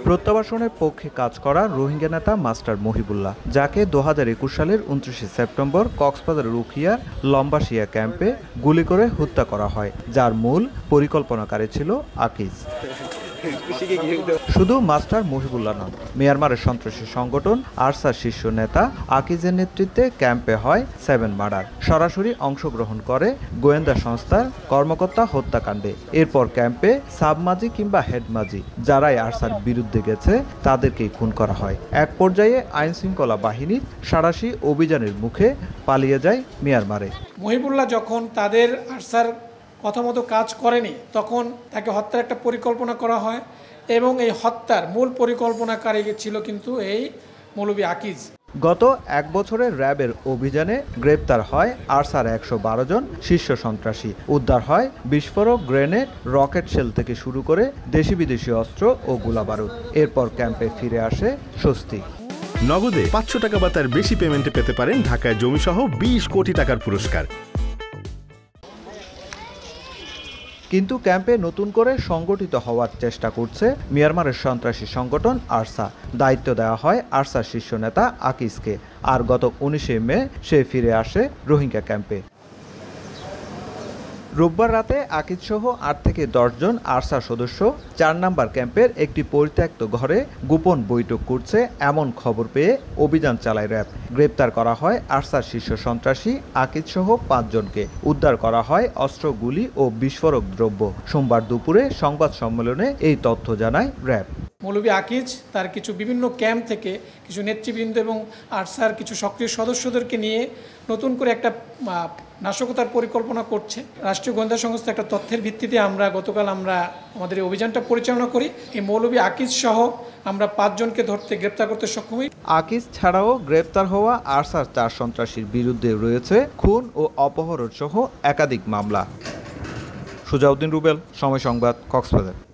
প্রত্যাবাসনের পক্ষে কাজ করা রোহিঙ্গা নেতা মাস্টার মহিবুল্লাহ, যাকে 2021 সালের 29 সেপ্টেম্বর কক্সবাজারের উখিয়ার লম্বাসিয়া ক্যাম্পে গুলি করে হত্যা করা হয়, যার মূল পরিকল্পনাকারী ছিল আকিজ। শুধু মাস্টার মহিবুল্লাহ নন, মিয়ানমারের সন্ত্রাসী সংগঠন আরসার শীর্ষ নেতা আকিজের নেতৃত্বে ক্যাম্পে হয় 7 মার্ডার। সরাসরি অংশগ্রহণ করে গোয়েন্দা সংস্থার কর্মকর্তা হত্যাকাণ্ডে। এরপর ক্যাম্পে সাবমাজি কিংবা হেডমাজি যারাই আরসার বিরুদ্ধে গেছে তাদেরকেই খুন করা হয়। এক পর্যায়ে আইন শৃঙ্খলা বাহিনীর সাঁড়াশি অভিযানের মুখে পালিয়ে যায় মিয়ানমারে। মহিবুল্লাহ যখন তাদের আরসার কথা মতো কাজ করেনি, তখন তাকে হত্যার একটা পরিকল্পনা করা হয় এবং এই হত্যার মূল পরিকল্পনাকারী ছিল কিন্তু এই মৌলভী আকিজ। গত এক বছরের র্যাবের অভিযানে গ্রেপ্তার হয় আরসার 112 জন শীর্ষ সন্ত্রাসী। উদ্ধার হয় বিস্ফোরক, গ্রেনেড, রকেট শেল থেকে শুরু করে দেশি বিদেশি অস্ত্র ও গোলাবারুদ। এরপর ক্যাম্পে ফিরে আসে স্বস্তি। নগদে 500 টাকা বা তার বেশি পেমেন্টে পেতে পারেন ঢাকায় জমিসহ 20 কোটি টাকার পুরস্কার। কিন্তু ক্যাম্পে নতুন করে সংগঠিত হওয়ার চেষ্টা করছে মিয়ানমারের সন্ত্রাসী সংগঠন আরসা। দায়িত্ব দেওয়া হয় আরসার শীর্ষ নেতা আকিজকে, আর গত 19 মে সে ফিরে আসে রোহিঙ্গা ক্যাম্পে। রোববার রাতে আকিজ সহ 8 থেকে 10 জন আরসা সদস্য 4 নম্বর ক্যাম্পের একটি পরিত্যক্ত ঘরে গোপন বৈঠক করছে এমন খবর পেয়ে অভিযান চালায় র্যাব। গ্রেপ্তার করা হয় আরসার শীর্ষ সন্ত্রাসী আকিজ সহ 5 জনকে। উদ্ধার করা হয় অস্ত্র, গুলি ও বিস্ফোরক দ্রব্য। সোমবার দুপুরে সংবাদ সম্মেলনে এই তথ্য জানায় র্যাব। মৌলভী আকিজ তার কিছু বিভিন্ন ক্যাম্প থেকে কিছু নেতৃবৃন্দ এবং আরসার কিছু সক্রিয় সদস্যদেরকে নিয়ে নতুন করে একটা নাশকতার পরিকল্পনা করছে। রাষ্ট্রীয় গোয়েন্দা সংস্থা একটা তথ্যের ভিত্তিতে গতকাল আমরা আমাদের এই অভিযানটা পরিচালনা করি। এই মৌলভী আকিজ সহ আমরা 5 জনকে গ্রেপ্তার করতে সক্ষম হই। আকিজ ছাড়াও গ্রেপ্তার হওয়া আরসার 4 সন্ত্রাসীর বিরুদ্ধে রয়েছে খুন ও অপহরণ সহ একাধিক মামলা। সুজাউদ্দিন রুবেল, সময় সংবাদ, কক্সবাজার।